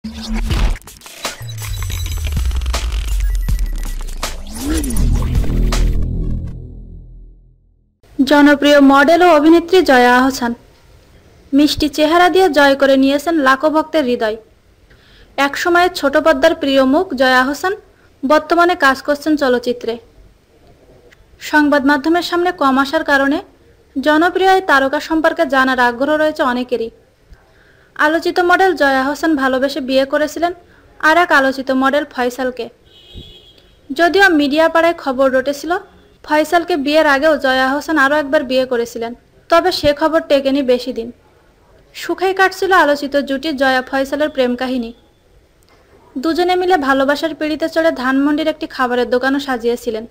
জনপ্রিয় মডেল ও অভিনেত্রী জয়া আহসান মিষ্টি চেহারা দিয়ে জয় করে নিয়েছেন লাখো ভক্তের হৃদয়। একসময়ের ছোট পর্দার প্রিয় মুখ জয়া আহসান বর্তমানে কাজ করছেন চলচ্চিত্রে। সংবাদ মাধ্যমের সামনে কম আসার কারণে জনপ্রিয় এই তারকা সম্পর্কে জানার আগ্রহ রয়েছে অনেকেরই। আলোচিত মডেল জয়া আহসান ভালোবেসে বিয়ে করেছিলেন আর এক আলোচিত মডেল ফয়সালকে। যদিও মিডিয়া পাড়ায় খবর রটেছিল ফয়সালকে বিয়ের আগেও জয়া আহসান আরও একবার বিয়ে করেছিলেন, তবে সে খবর টেকেনি বেশি দিন। সুখেই কাটছিল আলোচিত জুটি জয়া ফয়সালের প্রেম কাহিনী। দুজনে মিলে ভালোবাসার পিড়িতে চড়ে ধানমন্ডির একটি খাবারের দোকানও সাজিয়েছিলেন,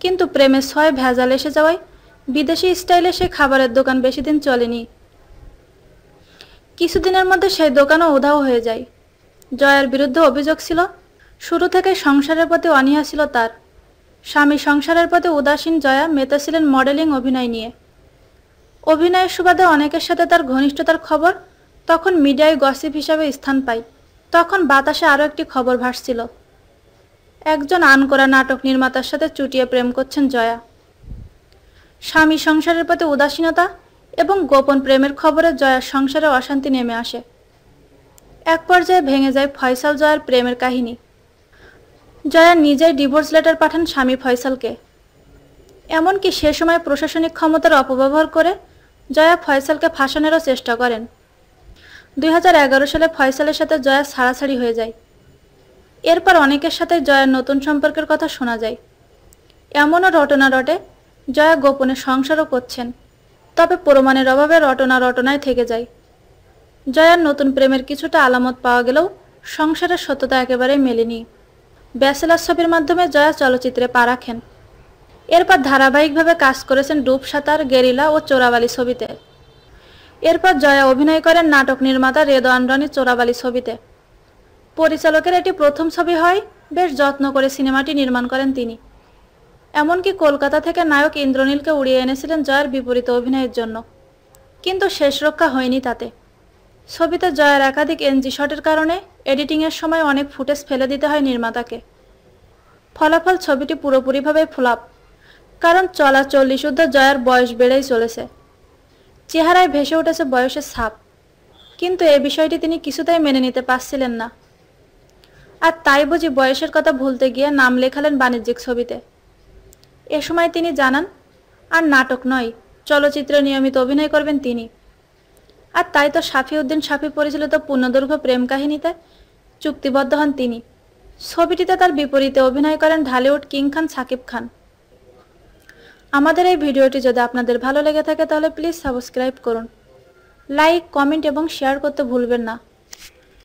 কিন্তু প্রেমের ছয় ভেজাল এসে যাওয়ায় বিদেশি স্টাইলে সেই খাবারের দোকান বেশি দিন চলেনি। কিছুদিনের মধ্যে সেই দোকানও উধাও হয়ে যায়। জয়ার বিরুদ্ধে অভিযোগ ছিল শুরু থেকে সংসারের প্রতি অনীহা ছিল তার। স্বামী সংসারের প্রতি উদাসীন জয়া মেতেছিলেন মডেলিং অভিনয় নিয়ে। অভিনয়ের সুবাদে অনেকের সাথে তার ঘনিষ্ঠতার খবর তখন মিডিয়ায় গসিপ হিসাবে স্থান পায়। তখন বাতাসে আরও একটি খবর ভাসছিল, একজন আনকরা নাটক নির্মাতার সাথে চুটিয়ে প্রেম করছেন জয়া। স্বামী সংসারের প্রতি উদাসীনতা এবং গোপন প্রেমের খবরে জয়ার সংসারে অশান্তি নেমে আসে। এক পর্যায়ে ভেঙে যায় ফয়সাল জয়ার প্রেমের কাহিনী। জয়া নিজেই ডিভোর্স লেটার পাঠান স্বামী ফয়সালকে। এমনকি সে সময় প্রশাসনিক ক্ষমতার অপব্যবহার করে জয়া ফয়সালকে ফাঁসানোরও চেষ্টা করেন। 2011 সালে ফয়সালের সাথে জয়া ছাড়াছাড়ি হয়ে যায়। এরপর অনেকের সাথে জয়ার নতুন সম্পর্কের কথা শোনা যায়। এমনও রটনা রটে জয়া গোপনে সংসারও করছেন, তবে প্রমাণের অভাবে রটনা রটনায় থেকে যায়। জয়ার নতুন প্রেমের কিছুটা আলামত পাওয়া গেলেও সংসারের সত্যতা একেবারেই মেলেনি। ব্যাচেলার ছবির মাধ্যমে জয়া চলচ্চিত্রে পা রাখেন। এরপর ধারাবাহিকভাবে কাজ করেছেন ডুব সাঁতার, গেরিলা ও চোরাবালি ছবিতে। এরপর জয়া অভিনয় করেন নাটক নির্মাতা রেদওয়ান রনির চোরাবালি ছবিতে। পরিচালকের এটি প্রথম ছবি হয়, বেশ যত্ন করে সিনেমাটি নির্মাণ করেন তিনি। এমনকি কলকাতা থেকে নায়ক ইন্দ্রনীলকে উড়িয়ে এনেছিলেন জয়ার বিপরীতে অভিনয়ের জন্য, কিন্তু শেষ রক্ষা হয়নি তাতে। ছবিতে জয়ার একাধিক এনজি শটের কারণে এডিটিংয়ের সময় অনেক ফুটেজ ফেলে দিতে হয় নির্মাতাকে। ফলাফল ছবিটি পুরোপুরিভাবে ফ্লপ, কারণ চলা 40 জয়ার বয়স বেড়েই চলেছে। চেহারায় ভেসে উঠেছে বয়সের ছাপ, কিন্তু এ বিষয়টি তিনি কিছুতেই মেনে নিতে পারছিলেন না। আর তাই বুঝি বয়সের কথা ভুলতে গিয়ে নাম লেখালেন বাণিজ্যিক ছবিতে। এ সময় তিনি জানান আর নাটক নয়, চলচ্চিত্রে নিয়মিত অভিনয় করবেন তিনি। আর তাই তো সাফিউদ্দিন সাফি পরিচালিত পূর্ণদৈর্ঘ্য প্রেম কাহিনীতে চুক্তিবদ্ধ হন তিনি। ছবিটিতে তার বিপরীতে অভিনয় করেন ঢালিউড কিং খান সাকিব খান। আমাদের এই ভিডিওটি যদি আপনাদের ভালো লেগে থাকে তাহলে প্লিজ সাবস্ক্রাইব করুন, লাইক, কমেন্ট এবং শেয়ার করতে ভুলবেন না।